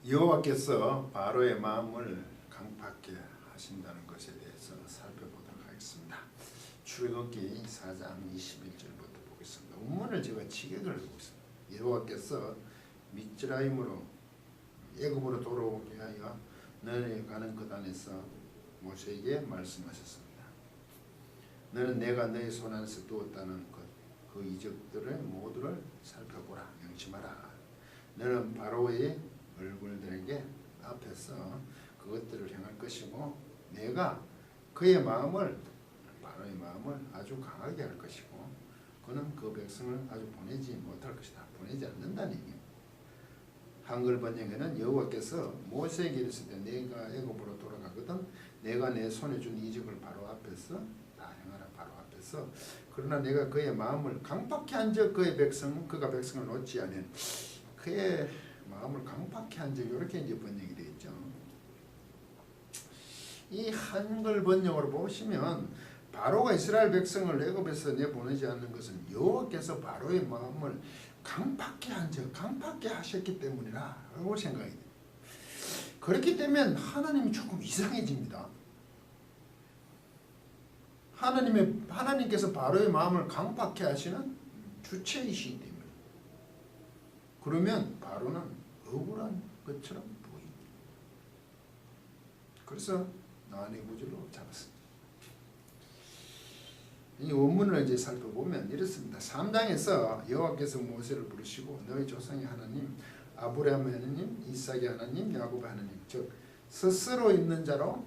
여호와께서 바로의 마음을 강팍게 하신다는 것에 대해서 살펴보도록 하겠습니다. 출애굽기 4장 21절부터 보겠습니다. 원문을 제가 직역을 하고 있습니다. 여호와께서 미즈라임으로 애굽으로 돌아오게 하여 너희 가는 그 땅에서 모세에게 말씀하셨습니다. 너는 내가 너희 손 안에서 두었다는 그 이적들을 모두를 살펴보라. 명심하라. 너는 바로의 얼굴들에게 앞에서 그것들을 향할 것이고 내가 그의 마음을 바로의 마음을 아주 강하게 할 것이고 그는 그 백성을 아주 보내지 못할 것이다. 보내지 않는다는 얘기입니다. 한글 번역에는 여호와께서 모세에게 이르시되 내가 애굽으로 돌아가거든 내가 내 손에 준 이적을 바로 앞에서 다 행하라. 바로 앞에서 그러나 내가 그의 마음을 강팍케 한즉 그의 백성 그가 백성을 놓지 않은 그의 마음을 강팍케 한즉 이렇게 이제 번역이 되어 있죠. 이 한글 번역으로 보시면 바로가 이스라엘 백성을 애굽에서 내보내지 않는 것은 여호와께서 바로의 마음을 강팍케 한즉 강팍케 하셨기 때문이라고 생각이 돼요. 그렇기 때문에 하나님이 조금 이상해집니다. 하나님께서 바로의 마음을 강팍케 하시는 주체이시기 때문에 그러면 바로는 억울한 것처럼 보입니다. 그래서 나안의 구절로 잡았습니다. 이 원문을 이제 살펴보면 이렇습니다. 3장에서 여호와께서 모세를 부르시고 너희 조상의 하나님 아브라함의 하나님 이삭의 하나님 야곱의 하나님 즉 스스로 있는 자로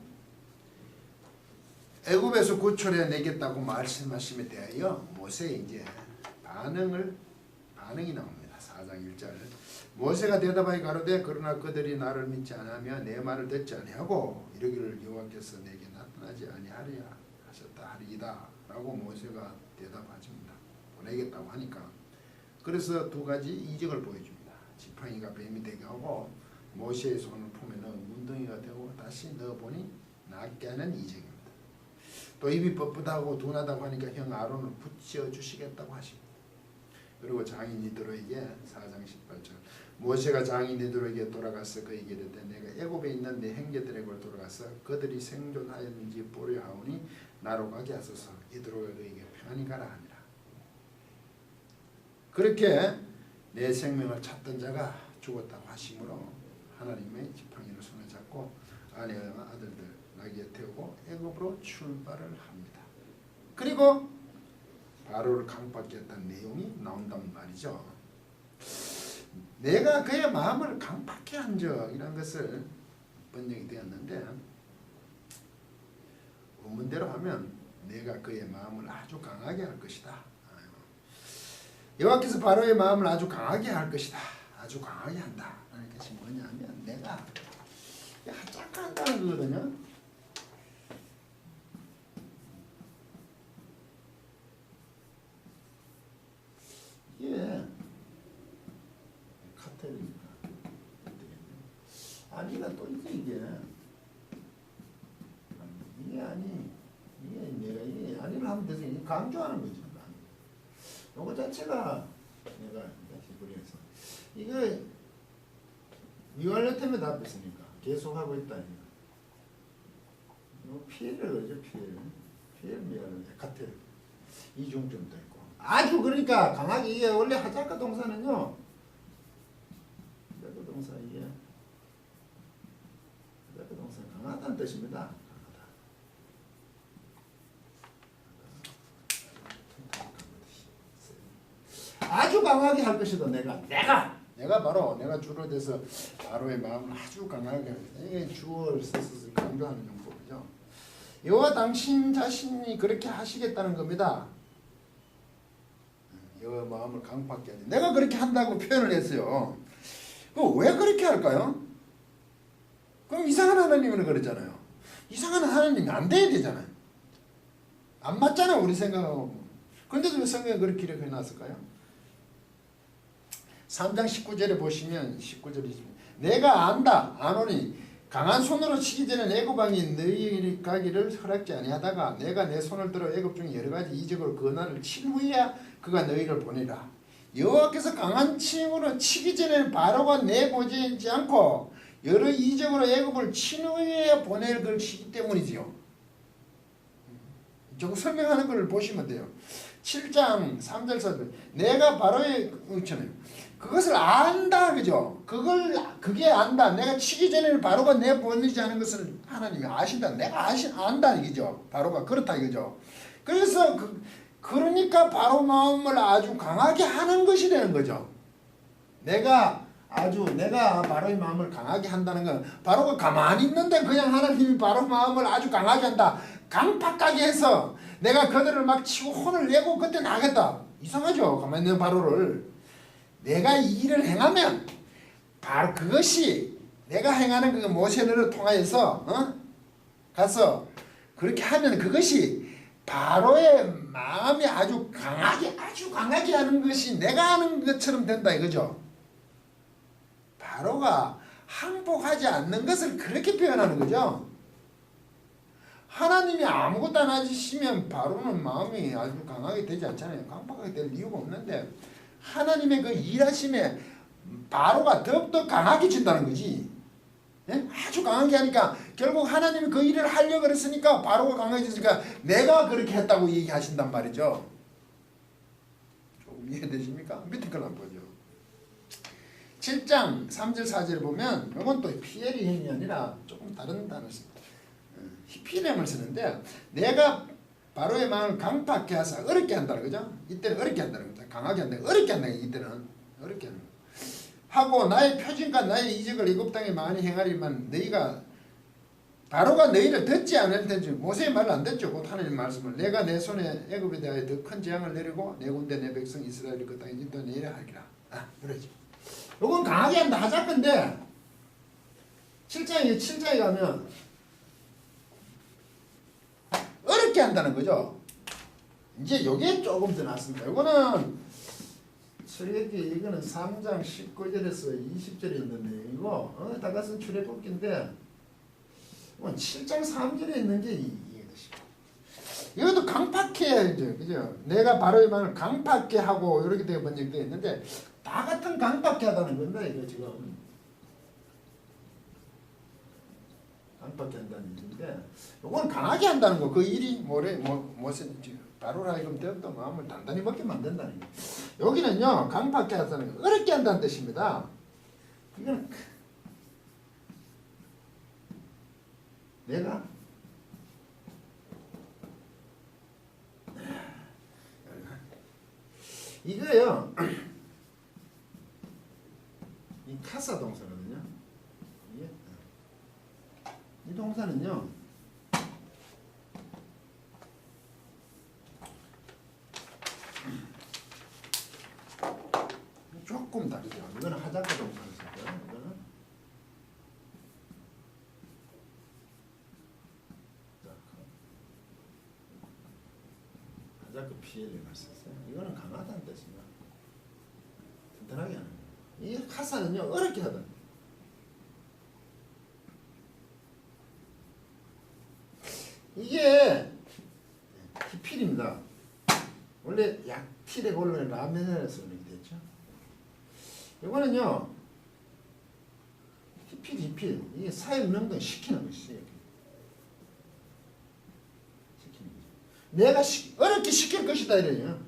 애굽에서 구출해 내겠다고 말씀하심에 대하여 모세의 이제 반응이 나옵니다. 4장 1절 모세가 대답하여 가로되 그러나 그들이 나를 믿지 아니하며 내 말을 듣지 아니하고 이르기를 여호와께서 내게 나타나지 아니하리라 하셨다 하리이다 라고 모세가 대답하십니다. 보내겠다고 하니까 그래서 두 가지 이적을 보여줍니다. 지팡이가 뱀이 되게 하고 모세의 손을 품에 넣어 문둥이가 되고 다시 넣어보니 낫게 하는 이적입니다. 또 입이 뻣뻣하고 둔하다고 하니까 형 아론을 붙여주시겠다고 하십니다. 그리고 장인 이드로에게 4장 18절 모세가 장인 이드로에게 돌아가서 그에게 이르되 내가 애굽에 있는 내 형제들에게 돌아가서 그들이 생존하였는지 보려 하오니 나로 가게 하소서. 이드로가 그에게 편히 가라 하니라. 그렇게 내 생명을 찾던 자가 죽었다고 하심으로 하나님의 지팡이를 손에 잡고 아내와 아들들 나귀에 태우고 애굽으로 출발을 합니다. 그리고 바로를 강팍케 했다는 내용이 나온단 말이죠. 내가 그의 마음을 강팍케 한 적이라는 것을 번역이 되었는데 원문대로 하면 내가 그의 마음을 아주 강하게 할 것이다. 여호와께서 바로의 마음을 아주 강하게 할 것이다. 아주 강하게 한다. 라는 것이 뭐냐면 내가 하짝한다는 거거든요. 이게 카텔입니다. 아니가 또 이게 내가 이게 아니를 하면 돼서 강조하는 거죠. 요거 자체가 내가 히브리에서 이게 미완료 때문에 답했으니까 계속하고 있다니까. 피해를 그러죠. 피해를 미완료 카텔 이중점도 있고 아주 그러니까 강하게 이게 원래 하자카 동사는요. 하자카 동사 이게 하자카 동사 강하다는 뜻입니다. 아주 강하게 할 것이다. 내가 바로 내가 주로 돼서 바로의 마음을 아주 강하게 합니다. 이게 주어를 써서 강조하는 용법이죠. 여호와 당신 자신이 그렇게 하시겠다는 겁니다. 여호와 마음을 강팍케 하지. 내가 그렇게 한다고 표현을 했어요. 왜 그렇게 할까요? 그럼 이상한 하나님은 그러잖아요. 이상한 하나님이 안 돼야 되잖아요. 안 맞잖아요. 우리 생각하고. 그런데도 왜 성경에 그렇게 기록해 놨을까요? 3장 19절에 보시면 19절이 내가 안다 아노니 강한 손으로 치기 전에 애굽 왕이 너희 가기를 허락지 아니하다가 내가 내 손을 들어 애굽 중에 여러 가지 이적으로 그 날을 친 후에야 그가 너희를 보내라. 여호와께서 강한 힘으로 치기 전에 바로가 내보내지 않고 여러 이적으로 애굽을 친후에 보낼 것이기 때문이지요. 조금 설명하는 걸 보시면 돼요. 7장 3절 4절 내가 바로의 있잖아요. 그것을 안다 그죠? 그게 안다. 내가 치기 전에는 바로가 내 보내지 않은 것을 하나님이 아신다. 내가 안다 이거죠. 바로가 그렇다 이거죠. 그래서 그러니까 바로 마음을 아주 강하게 하는 것이 되는 거죠. 내가 바로의 마음을 강하게 한다는 건 바로가 가만히 있는데 그냥 하나님이 바로 마음을 아주 강하게 한다. 강팍하게 해서 내가 그들을 막 치고 혼을 내고 그때 나겠다. 이상하죠. 가만히 있는 바로를. 내가 이 일을 행하면 바로 그것이 내가 행하는 그 모세를 통하여서 가서 그렇게 하면 그것이 바로의 마음이 아주 강하게 하는 것이 내가 하는 것처럼 된다 이거죠. 바로가 항복하지 않는 것을 그렇게 표현하는 거죠. 하나님이 아무것도 안 하시면 바로는 마음이 아주 강하게 되지 않잖아요. 강팍하게 될 이유가 없는데 하나님의 그 일하심에 바로가 더욱더 강하게진다는 거지. 예? 아주 강하게 하니까 결국 하나님이 그 일을 하려고 그랬으니까 바로가 강해졌으니까 내가 그렇게 했다고 얘기하신단 말이죠. 조금 이해되십니까? 밑에 걸 한번 보죠. 7장 3절 4절을 보면 이건 또 피에리햄이 아니라 조금 다른 단어를 씁니다. 히피렘을 쓰는데 내가 바로의 마음을 강팍하게 하사 어렵게 한다는 거죠. 이때는 어렵게 한다는 거죠. 강하게 한다는 거. 어렵게 한다는 거. 이때는 어렵게 하는 거. 하고 나의 표징과 나의 이적을 애굽 땅에 많이 행하리만 너희가 바로가 너희를 듣지 않을 텐지 모세의 말을 안 듣죠. 곧 하나님 말씀을 내가 내 손에 애굽에 대하여 더 큰 재앙을 내리고 내 군대 내 백성 이스라엘을 그 땅에 인도하리라 하리라. 그러죠. 요건 강하게 한다 하자 건데 7장에 가면 어렵게 한다는 거죠. 이제 요게 조금 더 낫습니다. 요거는 출애굽기 이거는 3장 19절에서 20절에 있는 내용이고 다 같은 출애굽기인데 7장 3절에 있는 게 이해되시고 이것도 강팍해 이제 그죠? 내가 바로의 마음을 강팍해 하고 이렇게 되어 번역되어 있는데 다 같은 강팍해 하다는 건데 이거 지금 강팍해 한다는 얘기인데 이건 강하게 한다는 거 그 일이 바로라 하여금 더욱더 마음을 단단히 먹게 만든다는 거. 여기는요 강팍해 한다는 거 어렵게 한다는 뜻입니다. 이건 내가 이거요 이 카사 동사거든요. 이 동사는요 조금 다르죠. 이거는 하자가 동사를 쓰고요. 이거는 하자가 피해를 썼어요. 이거는 강하다는 뜻입니다. 튼튼하게 하는 거예요. 이 카사는요 어렵게 하다. 이게 히필입니다. 원래 약필의 원래 라멘에서 이렇게 됐죠. 이거는요 히필 이게 사역명동 시키는 것이에요. 시키는 거죠. 내가 어렵게 시킬 것이다 이래요.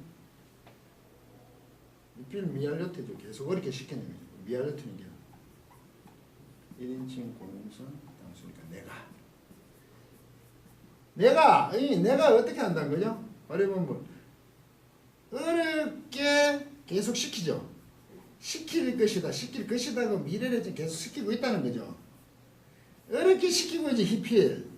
히필 미알레트도 계속 어렵게 시키는 거죠. 미알레트는 게 1인칭 공선 당수니까 내가 어떻게 한다는 거죠? 어려운 어렵게 계속 시키죠. 시킬 것이다 그 미래를 계속 시키고 있다는 거죠. 어렵게 시키고 이제 히필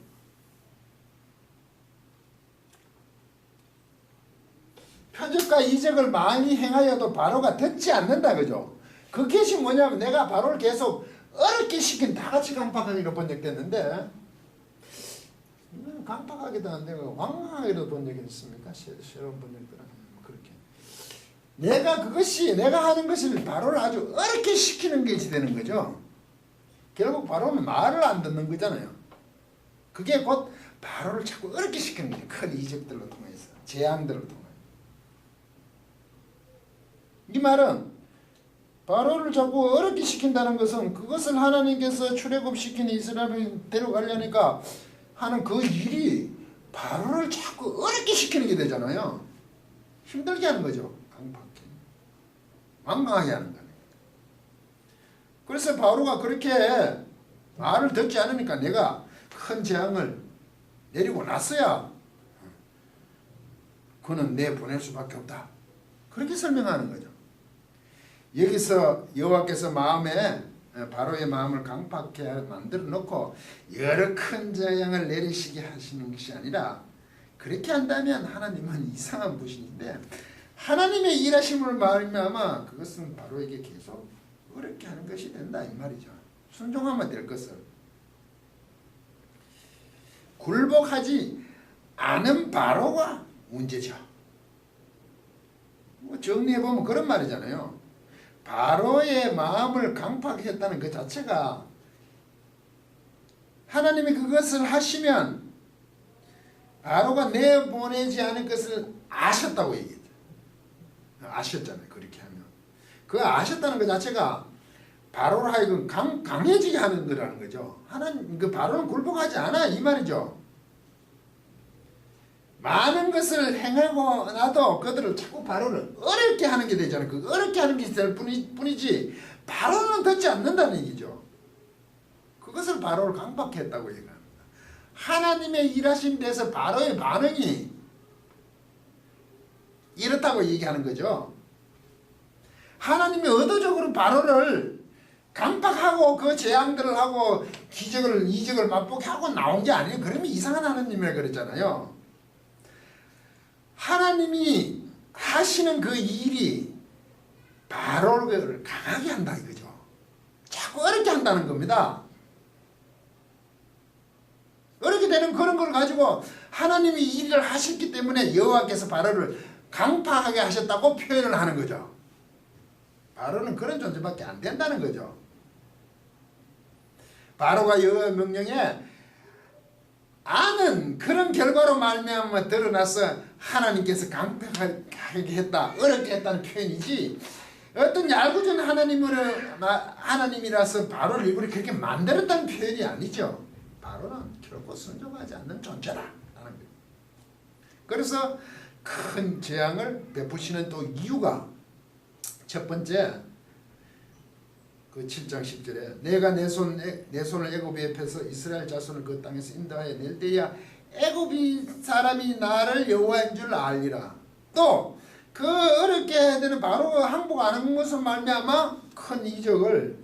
표적과 이적을 많이 행하여도 바로가 듣지 않는다 그죠. 그 것이 뭐냐면 내가 바로를 계속 어렵게 시킨 다 같이 강팍하기로 번역됐는데 이건 강팍하게도 안 되고 왕왕하게도 번역했습니까? 새로운 번역들은 그렇게 내가 하는 것을 바로를 아주 어렵게 시키는 것이 되는 거죠. 결국 바로는 말을 안 듣는 거잖아요. 그게 곧 바로를 자꾸 어렵게 시키는 거죠. 큰 이적들로 통해서 재앙들로 통해서 이 말은 바로를 자꾸 어렵게 시킨다는 것은 그것을 하나님께서 출애굽시킨 이스라엘을 데려가려니까 하는 그 일이 바로를 자꾸 어렵게 시키는 게 되잖아요. 힘들게 하는 거죠. 강팍해. 완강하게 하는 거예요. 그래서 바로가 그렇게 말을 듣지 않으니까 내가 큰 재앙을 내리고 났어야 그는 내 보낼 수밖에 없다. 그렇게 설명하는 거죠. 여기서 여호와께서 바로의 마음을 강팍해 만들어 놓고 여러 큰 재앙을 내리시게 하시는 것이 아니라, 그렇게 한다면 하나님은 이상한 분이신데 하나님의 일하심을 말미암아 그것은 바로에게 계속 어렵게 하는 것이 된다 이 말이죠. 순종하면 될 것을. 굴복하지 않은 바로가 문제죠. 정리해보면 그런 말이잖아요. 바로의 마음을 강팍했다는 그 자체가 하나님이 그것을 하시면 바로가 내보내지 않을 것을 아셨다고 얘기했죠. 아셨잖아요. 그렇게 하면. 그 아셨다는 그 자체가 바로를 하여금 강해지게 하는 거라는 거죠. 하나님, 그 바로는 굴복하지 않아 이 말이죠. 많은 것을 행하고 나도 그들을 자꾸 바로를 어렵게 하는 게 되잖아요. 그 어렵게 하는 게 있을 뿐이지 바로는 듣지 않는다는 얘기죠. 그것을 바로를 강박했다고 얘기합니다. 하나님의 일하신 데서 바로의 반응이 이렇다고 얘기하는 거죠. 하나님이 의도적으로 바로를 강박하고 그 재앙들을 하고 이적을 맛보게 하고 나온 게 아니에요. 그러면 이상한 하나님이라 그랬잖아요. 하나님이 하시는 그 일이 바로를 강하게 한다 이거죠. 자꾸 어렵게 한다는 겁니다. 어렵게 되는 그런 걸 가지고 하나님이 이 일을 하셨기 때문에 여호와께서 바로를 강팍하게 하셨다고 표현을 하는 거죠. 바로는 그런 존재밖에 안 된다는 거죠. 바로가 여호와의 명령에 아는 그런 결과로 말미암아 드러나서 하나님께서 강팍하게 했다, 어렵게 했다는 표현이지, 어떤 얄궂은 하나님이라서 바로를 일부러 그렇게 만들었다는 표현이 아니죠. 바로는 결코 순종하지 않는 존재라는 거예요. 그래서 큰 재앙을 베푸시는 또 이유가, 첫 번째 그 7장 10절에 내가 내 손을 애굽에 펴서 이스라엘 자손을 그 땅에서 인도하여 낼 때야 애굽 사람이 나를 여호와인 줄 알리라. 또 그 어렵게 해야 되는 바로 항복 안 한 것을 말미암아 큰 이적을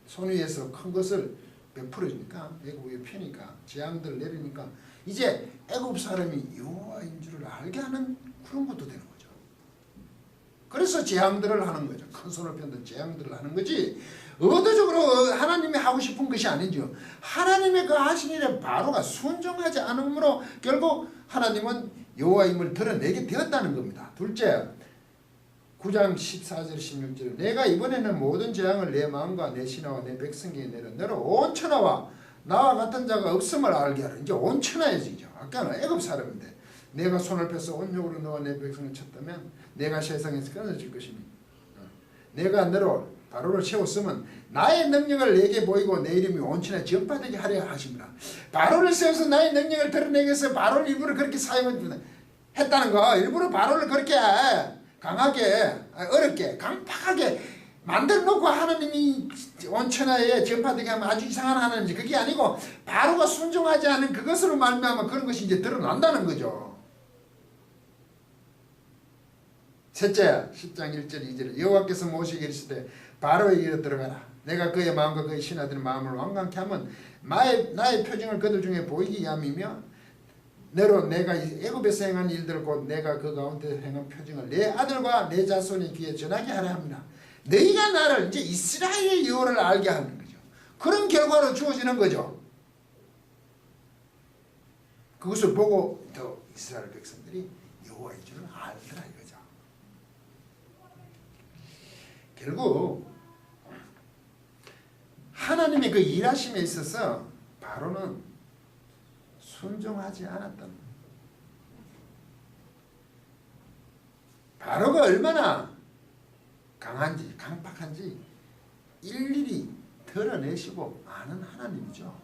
손 위에서 큰 것을 베풀어주니까, 애굽에 펴니까 재앙들을 내리니까 이제 애굽 사람이 여호와인 줄을 알게 하는 그런 것도 되는 거죠. 그래서 재앙들을 하는 거죠. 큰 손을 펴는 재앙들을 하는 거지 의도적으로 하나님이 하고 싶은 것이 아니죠. 하나님의 그 하신 일에 바로가 순종하지 않으므로 결국 하나님은 여호와임을 드러내게 되었다는 겁니다. 둘째, 9장 14절 16절 내가 이번에는 모든 재앙을 내 마음과 내 신하와 내 백성에게 내려 너로 온 천하와 나와 같은 자가 없음을 알게 하라. 이제 온 천하에지죠. 아까는 애굽 사람인데 내가 손을 펴서 온욕으로 너와 내 백성을 쳤다면 내가 세상에서 끊어질 것이니 내가 너로 바로를 세웠으면 나의 능력을 내게 보이고 내 이름이 온 천하에 전파되게 하려 하십니다. 바로를 세워서 나의 능력을 드러내기 위해서 바로를 일부러 그렇게 사용했다는 거, 일부러 바로를 그렇게 강하게 어렵게 강팍하게 만들어 놓고 하나님이 온 천하에 전파되게 하면 아주 이상한 하나님이지. 그게 아니고 바로가 순종하지 않은 그것으로 말미암아 그런 것이 이제 드러난다는 거죠. 셋째, 10장 1절 2절 여호와께서 모세에게 이르시되 바로에게 이르러 들어가라. 내가 그의 마음과 그의 신하들의 마음을 완강케 하면 나의 표징을 그들 중에 보이게 함이며 너로 내가 애굽에서 행한 일들 곧 내가 그 가운데 행한 표징을 내 아들과 내 자손의 귀에 전하게 하려 합니다. 너희가 나를 이제 이스라엘의 여호와를 알게 하는 거죠. 그런 결과로 주어지는 거죠. 그것을 보고 더 이스라엘 백성들이 여호와의 줄을 알더라 이거죠. 결국 하나님의 그 일하심에 있어서 바로는 순종하지 않았던, 바로가 얼마나 강한지 강팍한지 일일이 드러내시고 아는 하나님이죠.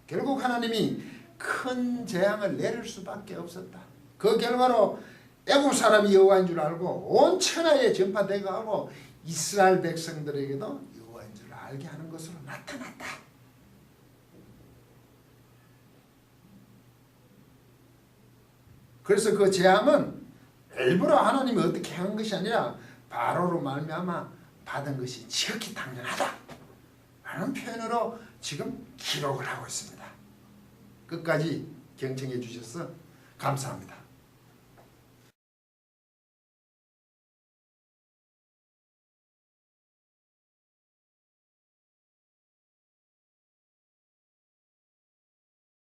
결국 하나님이 큰 재앙을 내릴 수밖에 없었다. 그 결과로 애국 사람이 여호와인 줄 알고 온 천하에 전파되고 하고 이스라엘 백성들에게도 여호와인 줄 알게 하는 것으로 나타났다. 그래서 그 재앙은 일부러 하나님이 어떻게 한 것이 아니라 바로로 말미암아 받은 것이 지극히 당연하다 라는 표현으로 지금 기록을 하고 있습니다. 끝까지 경청해 주셔서 감사합니다.